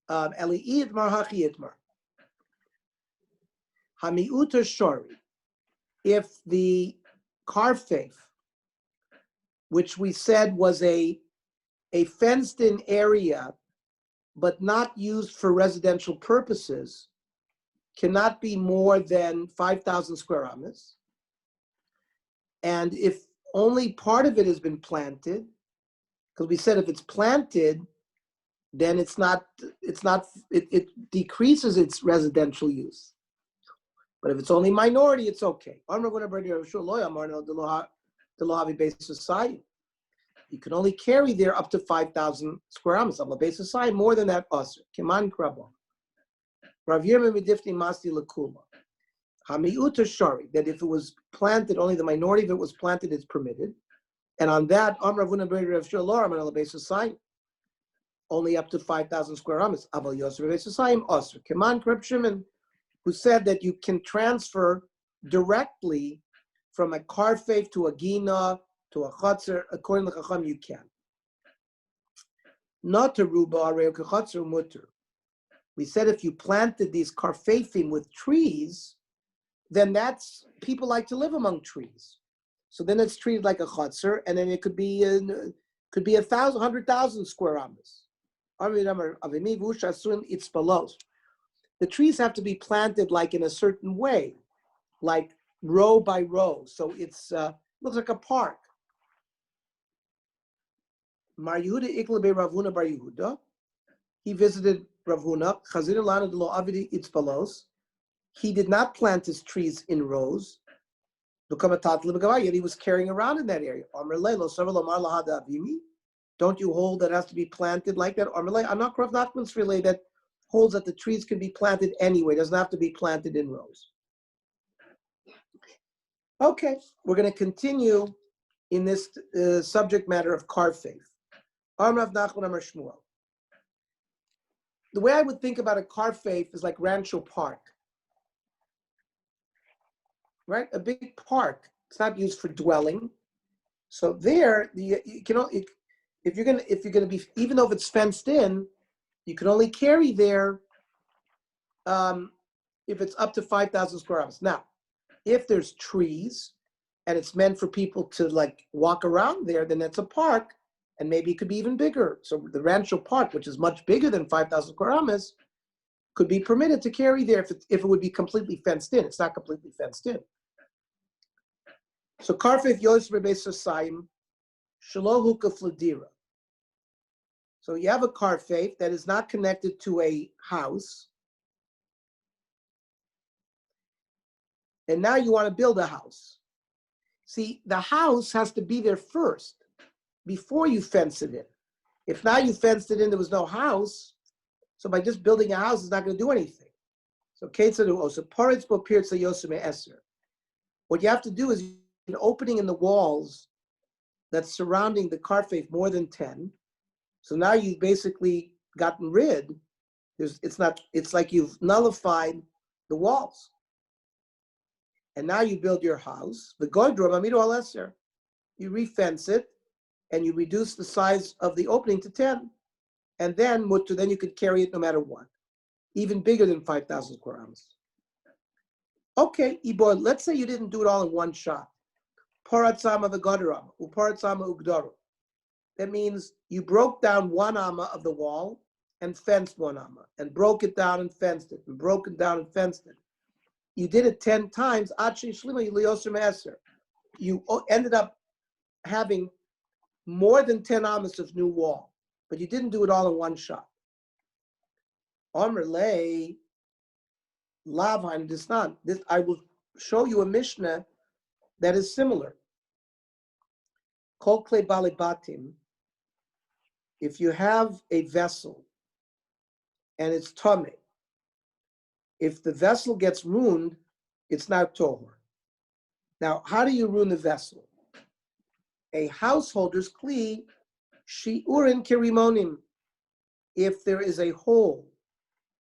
Eli Idmar Hachi Idmar. Hamiuta Shori. If the karfeif, which we said was a fenced-in area, but not used for residential purposes, cannot be more than 5,000 square amas. And if only part of it has been planted, because we said if it's planted, then it decreases its residential use. But if it's only minority, it's okay. You can only carry there up to 5,000 square amas. On the basis side, more than that, also. Kiman krabo. Rav Yirmiyah midifni masti lakula. Hamiuta shari, that if it was planted, only the minority of it was planted, it's permitted. And on that, Ravuna Beri Rav Shalom on the basis side, only up to 5,000 square amas. Aval Yosef basis side, also. Kiman Kreb Shimon, who said that you can transfer directly from a karfeif to a gina to a chatzar. According to Chacham, you can. Not to ruba areu kachatzer mutter. We said if you planted these karfeifim with trees, then that's, people like to live among trees. So then it's treated like a chatzar, and then it could be 100,000 square amas. The trees have to be planted like in a certain way, like row by row. So it's looks like a park. Mar Yehuda Iklabe Ravuna Bar Yehuda. He visited Ravuna. Chazir Lana de Lo Avidi Itzpalos. He did not plant his trees in rows. Yet he was carrying around in that area. Don't you hold that it has to be planted like that? Anakrav Nachman's relay that holds that the trees can be planted anyway. It doesn't have to be planted in rows. Okay, we're going to continue in this subject matter of karfeif. Amrav Nachman Amar Shmuel. The way I would think about a karfeif is like Rancho Park, right? A big park. It's not used for dwelling. So there, if you're gonna be, even though if it's fenced in, you can only carry there if it's up to 5,000 square amas. Now, if there's trees and it's meant for people to like walk around there, then it's a park, and maybe it could be even bigger. So the Rancho Park, which is much bigger than 5,000 square amas, could be permitted to carry there if it would be completely fenced in. It's not completely fenced in. So karfeif yos rebeis asayim shelo huka fladira. So you have a karfeif that is not connected to a house, and now you want to build a house. See, the house has to be there first before you fence it in. If now you fenced it in, there was no house, so by just building a house, it's not going to do anything. So what you have to do is an opening in the walls that's surrounding the karfeif more than 10. So now you've basically gotten rid. It's like you've nullified the walls. And now you build your house. The godrom amidu al eser. You refence it, and you reduce the size of the opening to 10. And then you could carry it no matter what, even bigger than 5,000 square amas. Okay, Ibor, let's say you didn't do it all in one shot. Paratzama v'godaram, uparatzama ugdaru. That means you broke down one amma of the wall and fenced one amma, and broke it down and fenced it, and broke it down and fenced it. You did it 10 times. You ended up having more than 10 amas of new wall, but you didn't do it all in one shot. Amrlei Lavhain Disnan. This I will show you a Mishnah that is similar. Kol klei balibatim. If you have a vessel and it's tameh, if the vessel gets ruined, it's not tohor. Now, how do you ruin the vessel? A householder's kli, shi'urin kirimonim. If there is a hole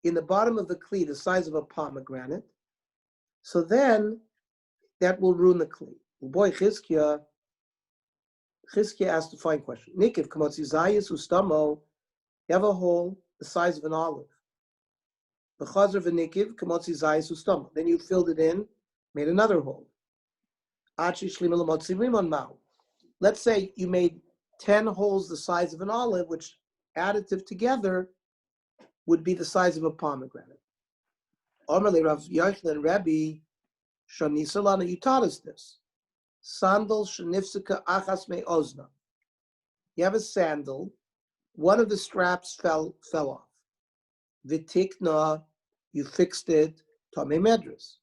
in the bottom of the kli, the size of a pomegranate, so then that will ruin the kli. Boy, Chizkiah asked a fine question. Nikiv kamotzi zayis ustamo. You have a hole, the size of an olive. Then you filled it in, made another hole. Let's say you made 10 holes the size of an olive, which additive together would be the size of a pomegranate. Rav Yochanan Rebbe, Shanisalana, you taught us this. Sandal shenifsika achas me ozna. You have a sandal, one of the straps fell off. Vitikna, you fixed it, Tomei Medras.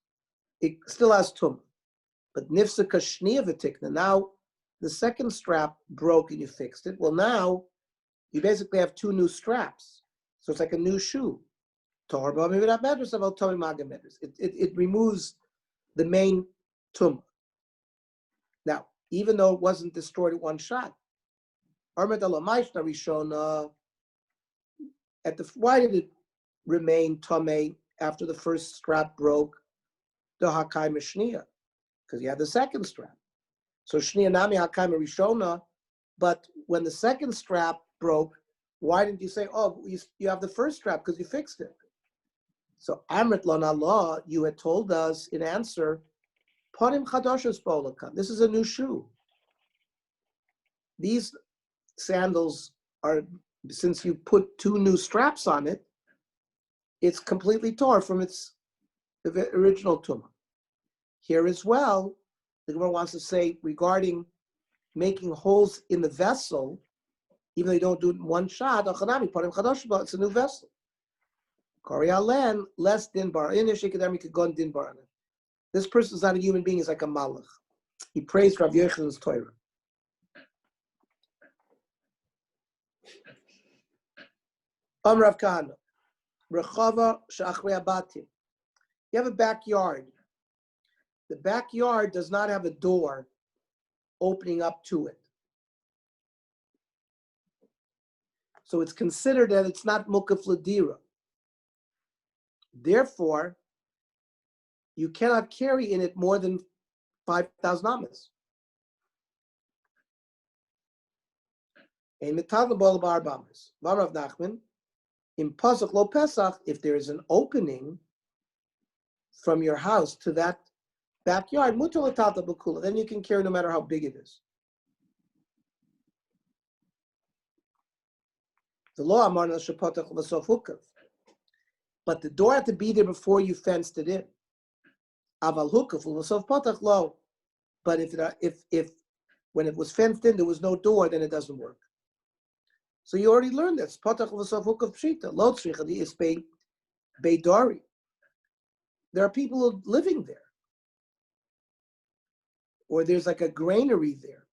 It still has tum. But nifsika shnia vitikna. Now the second strap broke and you fixed it. Well, now you basically have two new straps. So it's like a new shoe. It removes the main tum. Now, even though it wasn't destroyed at one shot, why did it remain tamei after the first strap broke? The hakai mishnia, because you had the second strap. So shnia nami hakai rishona. But when the second strap broke, why didn't you say, "Oh, you have the first strap because you fixed it"? So Amrit Lon Allah, you had told us in answer, Panim Chadashos Bolakan. This is a new shoe. These sandals are, since you put two new straps on it, it's completely tore from its original tumah. Here as well, the Gemara wants to say regarding making holes in the vessel, even though you don't do it in one shot, it's a new vessel. Koryalen, less din bar. This person is not a human being, he's like a malach. He praised Rav Yochanan's Torah. Rav Kahana, Rechava she'achrei abatim. You have a backyard. The backyard does not have a door opening up to it. So it's considered that it's not mukaf l'dira. Therefore, you cannot carry in it more than 5,000 amas. In Metal Bol Bar Bamas, Varav Nachman, in Pasach Lo Pesach, if there is an opening from your house to that backyard, Mutal Tata Bakula, then you can carry no matter how big it is. The law Amarna Shapatach Lasof Hukav. But the door had to be there before you fenced it in. Aval Hukav Lasof Patach Lo. But if when it was fenced in, there was no door, then it doesn't work. So you already learned this. Patach Lasof Hukav Pshita. Lo Tzrichadi is Beidari. There are people living there. Or there's like a granary there.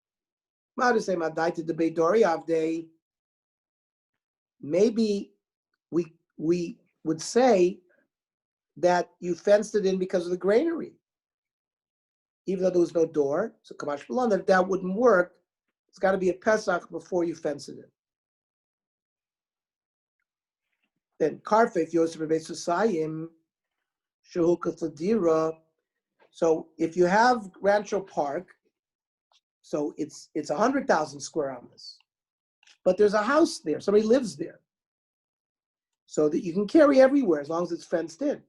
Maybe we would say that you fenced it in because of the granary, even though there was no door. So Kamash Balon, that wouldn't work. It's got to be a Pesach before you fence it in. Then Karfef Yosef Besusayim Shehukat Ladira. So if you have Rancho Park, so it's 100,000 square amas, but there's a house there. Somebody lives there, so that you can carry everywhere as long as it's fenced in.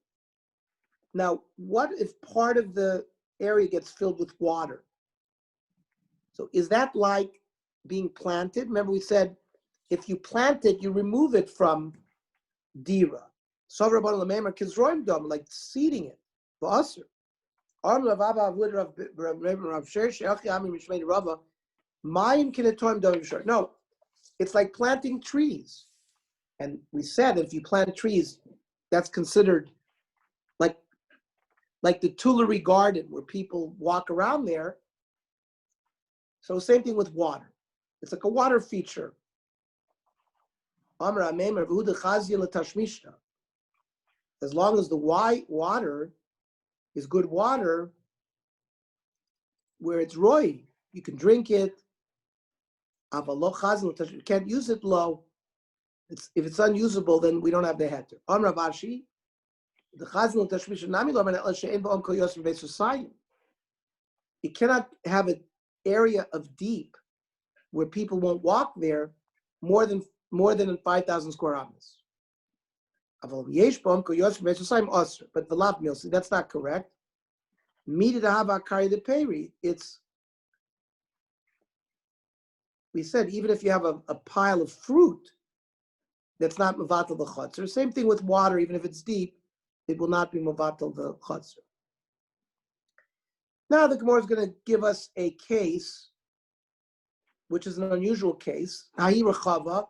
Now, what if part of the area gets filled with water? So is that like being planted? Remember we said, if you plant it, you remove it from dira. Like seeding it. No, it's like planting trees. And we said that if you plant trees, that's considered like the Tuileries Garden where people walk around there. So same thing with water. It's like a water feature. As long as the white water is good water, where it's roy, you can drink it. You can't use it low. If it's unusable, then we don't have the heter. Amr Avashi, the chazal tashmish nami lo man she'en ba'om kol yosef be'susayim. You cannot have an area of deep where people won't walk there more than 5,000 square amas. But the lav milsi, that's not correct. It's, we said, even if you have a pile of fruit that's not mevatel the chotzer. Same thing with water, even if it's deep, it will not be mevatel the chotzer. Now the Gemara is going to give us a case, which is an unusual case. Hahi rechava,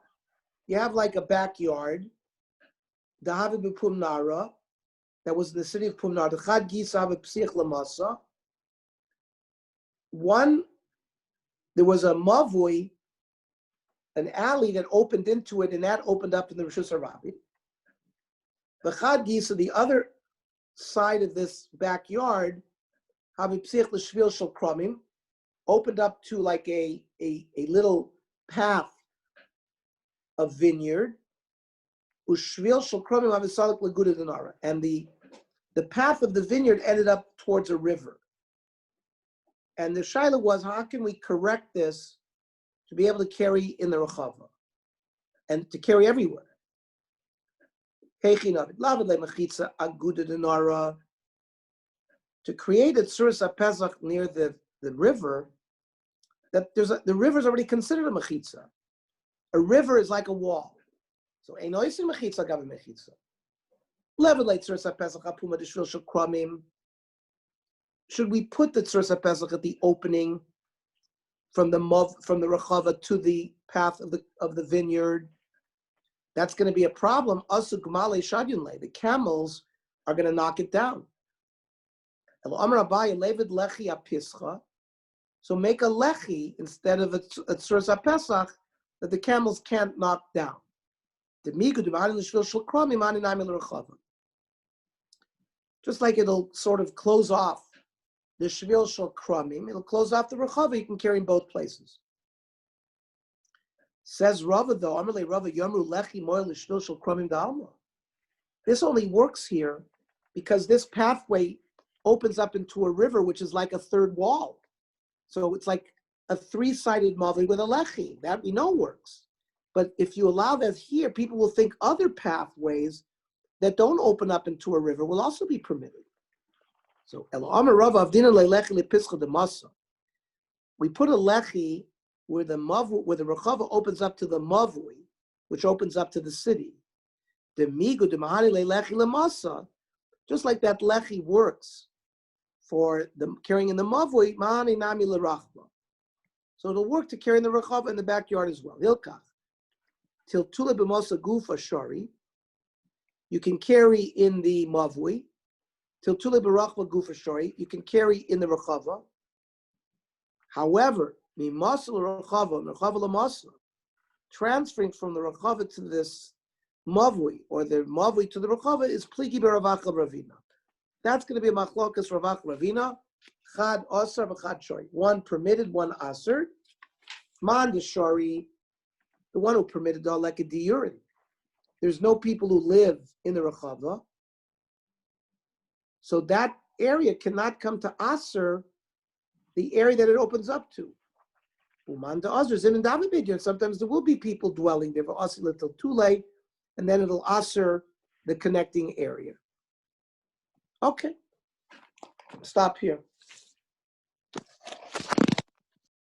you have like a backyard. Dahavi b'pumnara, that was in the city of Pumnar. The chad gisa b'psich lamasa. One, there was a mavui, an alley that opened into it, and that opened up in the Rishus HaRabbi. The chad gisa, the other side of this backyard, havi psich l'shvil shel kromim, opened up to like a little path of vineyard. Ushvil shel kromim havi salik l'guda denara, and the path of the vineyard ended up towards a river. And the shaila was, how can we correct this to be able to carry in the rechava and to carry everywhere? To create a tzuras HaPesach near the river, that the river is already considered a mechitza. A river is like a wall. So einoisi mechitza gavi mechitza. Levelate tzuras HaPesach hapuma d'shvil shel kromim. Should we put the tzuras HaPesach at the opening from the rechava to the path of the vineyard? That's going to be a problem. Asu gmale shadyunle. The camels are going to knock it down. So make a lechi instead of a tzuras HaPesach that the camels can't knock down. Just like it'll sort of close off the shvil shel kromim, it'll close off the rechava. You can carry in both places. Says Rava though, Amalei Rava Yomru Lechi Moel Shvil Shel Kromim Dalma. This only works here because this pathway opens up into a river, which is like a third wall. So it's like a three-sided mavli with a lechi. That we know works. But if you allow that here, people will think other pathways that don't open up into a river will also be permitted. So we put a lechi where the rechava opens up to the mavui, which opens up to the city. Just like that lechi works for the carrying in the mavui, so it'll work to carry in the rechava in the backyard as well. Hilkach till tule b'mosa gufa shari, you can carry in the mavui. Till tule b'rachva gufa shari, you can carry in the rechava. However, transferring from the rechava to this mavui, or the mavui to the rechava, is pligi b'ravacha ravina. That's going to be a machlokas ravach ravina. Chad asar v'chad shari. One permitted, one asar. Man the shari, the one who permitted like a diurin. There's no people who live in the rechava, so that area cannot come to asar the area that it opens up to. Sometimes there will be people dwelling there, till too late, and then it'll asr the connecting area. Okay, stop here.